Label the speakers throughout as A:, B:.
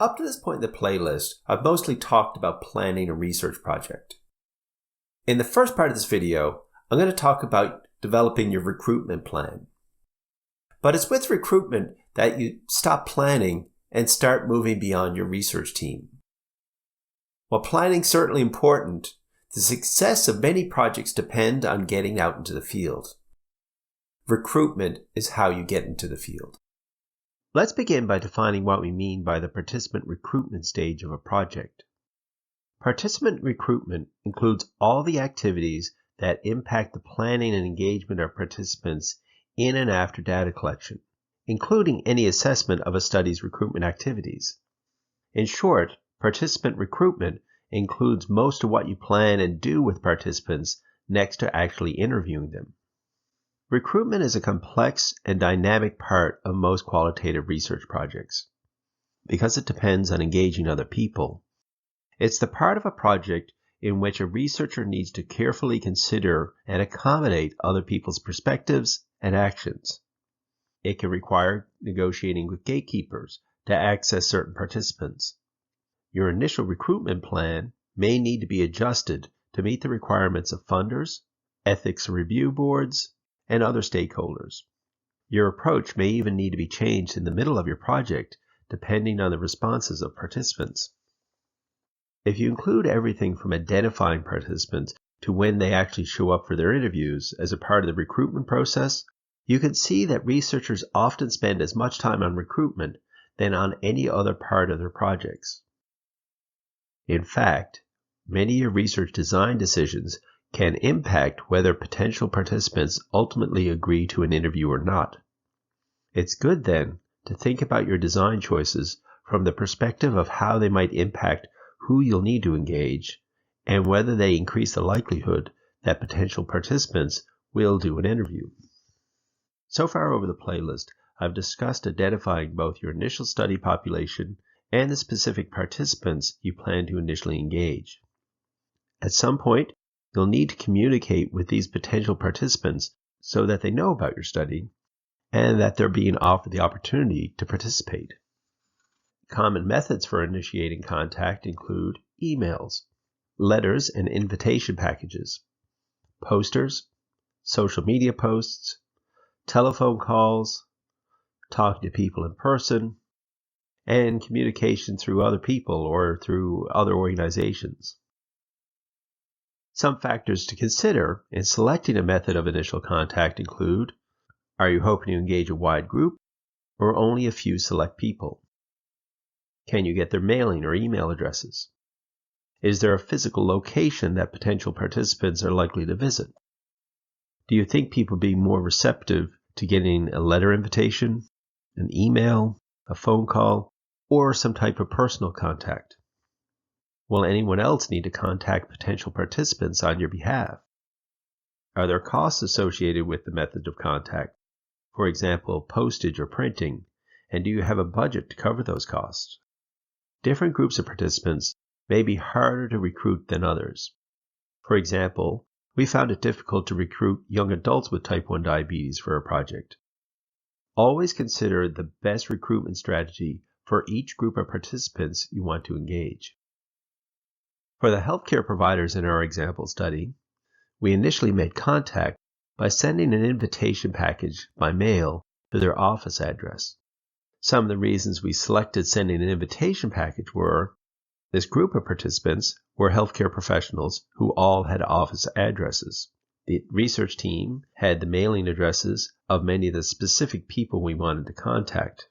A: Up to this point in the playlist, I've mostly talked about planning a research project. In the first part of this video, I'm going to talk about developing your recruitment plan. But it's with recruitment that you stop planning and start moving beyond your research team. While planning is certainly important, the success of many projects depend on getting out into the field. Recruitment is how you get into the field. Let's begin by defining what we mean by the participant recruitment stage of a project. Participant recruitment includes all the activities that impact the planning and engagement of participants in and after data collection, including any assessment of a study's recruitment activities. In short, participant recruitment includes most of what you plan and do with participants next to actually interviewing them. Recruitment is a complex and dynamic part of most qualitative research projects. Because it depends on engaging other people, it's the part of a project in which a researcher needs to carefully consider and accommodate other people's perspectives and actions. It can require negotiating with gatekeepers to access certain participants. Your initial recruitment plan may need to be adjusted to meet the requirements of funders, ethics review boards, and other stakeholders. Your approach may even need to be changed in the middle of your project depending on the responses of participants. If you include everything from identifying participants to when they actually show up for their interviews as a part of the recruitment process, you can see that researchers often spend as much time on recruitment than on any other part of their projects. In fact, many of your research design decisions can impact whether potential participants ultimately agree to an interview or not. It's good then to think about your design choices from the perspective of how they might impact who you'll need to engage and whether they increase the likelihood that potential participants will do an interview. So far over the playlist, I've discussed identifying both your initial study population and the specific participants you plan to initially engage. At some point, you'll need to communicate with these potential participants so that they know about your study and that they're being offered the opportunity to participate. Common methods for initiating contact include emails, letters and invitation packages, posters, social media posts, telephone calls, talking to people in person, and communication through other people or through other organizations. Some factors to consider in selecting a method of initial contact include: are you hoping to engage a wide group or only a few select people? Can you get their mailing or email addresses? Is there a physical location that potential participants are likely to visit? Do you think people will be more receptive to getting a letter invitation, an email, a phone call, or some type of personal contact? Will anyone else need to contact potential participants on your behalf? Are there costs associated with the method of contact, for example, postage or printing, and do you have a budget to cover those costs? Different groups of participants may be harder to recruit than others. For example, we found it difficult to recruit young adults with type 1 diabetes for a project. Always consider the best recruitment strategy for each group of participants you want to engage. For the healthcare providers in our example study, we initially made contact by sending an invitation package by mail to their office address. Some of the reasons we selected sending an invitation package were: this group of participants were healthcare professionals who all had office addresses. The research team had the mailing addresses of many of the specific people we wanted to contact.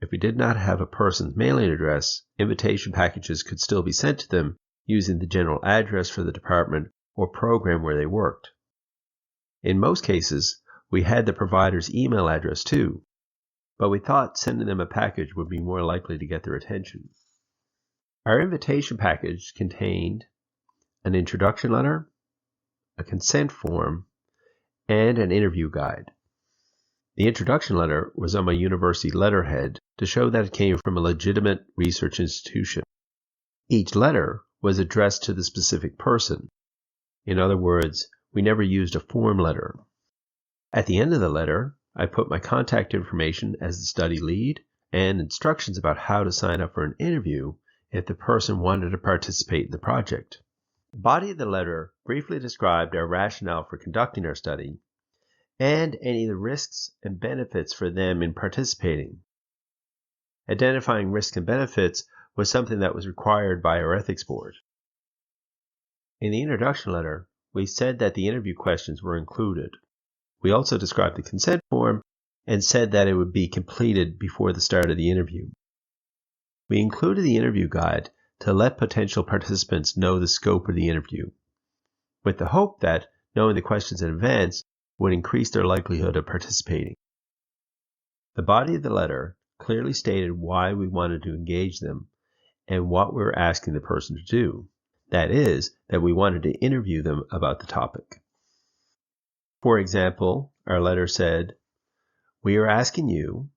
A: If we did not have a person's mailing address, invitation packages could still be sent to them using the general address for the department or program where they worked. In most cases, we had the provider's email address too, but we thought sending them a package would be more likely to get their attention. Our invitation package contained an introduction letter, a consent form, and an interview guide. The introduction letter was on my university letterhead to show that it came from a legitimate research institution. Each letter was addressed to the specific person. In other words, we never used a form letter. At the end of the letter, I put my contact information as the study lead and instructions about how to sign up for an interview if the person wanted to participate in the project. The body of the letter briefly described our rationale for conducting our study and any of the risks and benefits for them in participating. Identifying risks and benefits was something that was required by our ethics board. In the introduction letter, we said that the interview questions were included. We also described the consent form and said that it would be completed before the start of the interview. We included the interview guide to let potential participants know the scope of the interview, with the hope that knowing the questions in advance would increase their likelihood of participating. The body of the letter clearly stated why we wanted to engage them and what we were asking the person to do. That is, that we wanted to interview them about the topic. For example, our letter said, "We are asking you,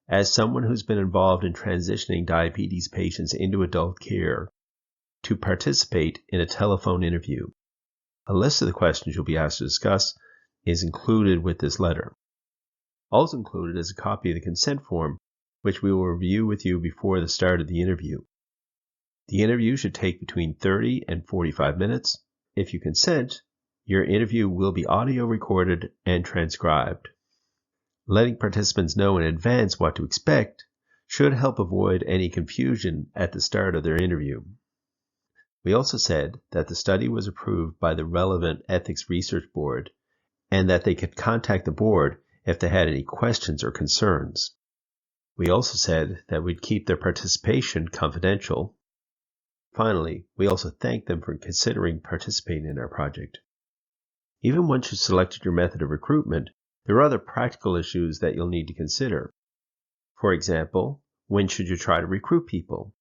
A: as someone who's been involved in transitioning diabetes patients into adult care, to participate in a telephone interview. A list of the questions you'll be asked to discuss is included with this letter. Also included is a copy of the consent form, which we will review with you before the start of the interview. The interview should take between 30 and 45 minutes. If you consent, your interview will be audio recorded and transcribed. Letting participants know in advance what to expect should help avoid any confusion at the start of their interview." We also said that the study was approved by the relevant ethics research board and that they could contact the board if they had any questions or concerns. We also said that we'd keep their participation confidential. Finally, we also thanked them for considering participating in our project. Even once you've selected your method of recruitment, there are other practical issues that you'll need to consider. For example, when should you try to recruit people?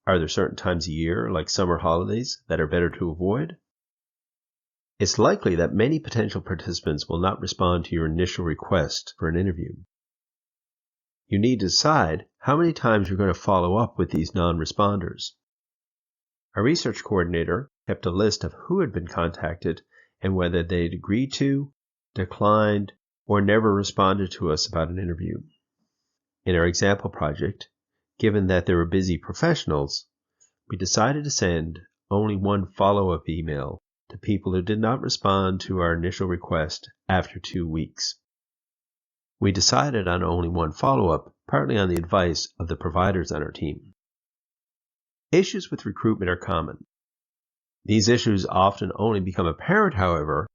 A: Are there certain times a year, like summer holidays, that are better to avoid? It's likely that many potential participants will not respond to your initial request for an interview. You need to decide how many times you're going to follow up with these non-responders. Our research coordinator kept a list of who had been contacted and whether they'd agreed to, declined, or never responded to us about an interview. In our example project, given that they were busy professionals, we decided to send only one follow-up email to people who did not respond to our initial request after 2 weeks. We decided on only one follow-up, partly on the advice of the providers on our team. Issues with recruitment are common. These issues often only become apparent, however,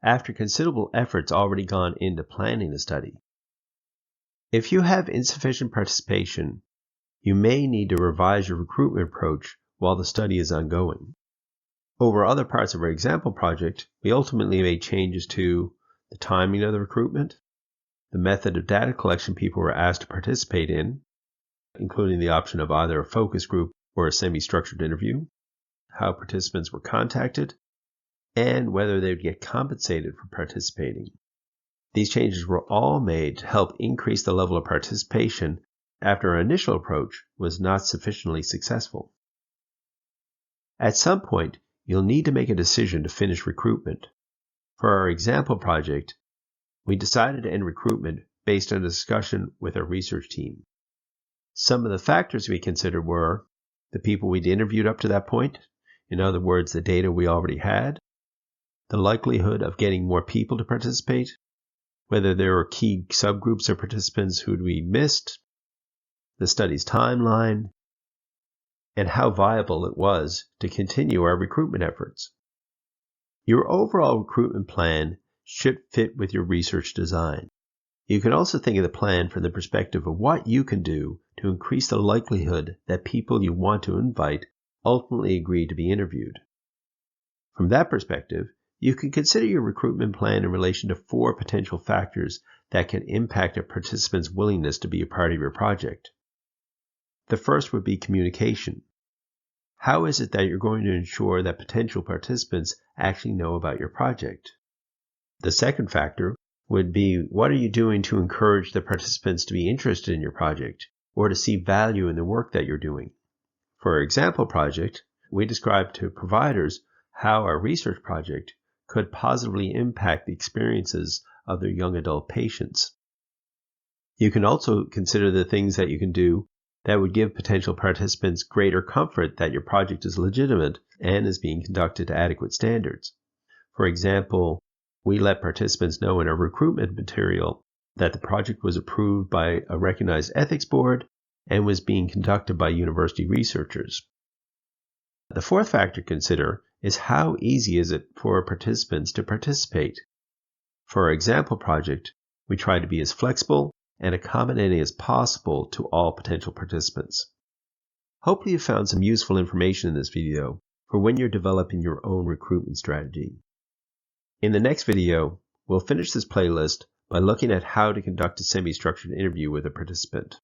A: after considerable effort's already gone into planning a study. If you have insufficient participation, you may need to revise your recruitment approach while the study is ongoing. Over other parts of our example project, we ultimately made changes to the timing of the recruitment, the method of data collection people were asked to participate in, including the option of either a focus group or a semi-structured interview, how participants were contacted, and whether they would get compensated for participating. These changes were all made to help increase the level of participation after our initial approach was not sufficiently successful. At some point, you'll need to make a decision to finish recruitment. For our example project, we decided to end recruitment based on a discussion with our research team. Some of the factors we considered were the people we'd interviewed up to that point, in other words, the data we already had, the likelihood of getting more people to participate, whether there were key subgroups of participants who we missed, the study's timeline, and how viable it was to continue our recruitment efforts. Your overall recruitment plan should fit with your research design. You can also think of the plan from the perspective of what you can do to increase the likelihood that people you want to invite ultimately agree to be interviewed. From that perspective, you can consider your recruitment plan in relation to 4 potential factors that can impact a participant's willingness to be a part of your project. The first would be communication. How is it that you're going to ensure that potential participants actually know about your project? The second factor would be, what are you doing to encourage the participants to be interested in your project or to see value in the work that you're doing? For our example project, we described to providers how our research project could positively impact the experiences of their young adult patients. You can also consider the things that you can do that would give potential participants greater comfort that your project is legitimate and is being conducted to adequate standards. For example, we let participants know in our recruitment material that the project was approved by a recognized ethics board and was being conducted by university researchers. The fourth factor to consider is how easy is it for participants to participate. For our example project, we try to be as flexible and accommodating as possible to all potential participants. Hopefully you found some useful information in this video for when you're developing your own recruitment strategy. In the next video, we'll finish this playlist by looking at how to conduct a semi-structured interview with a participant.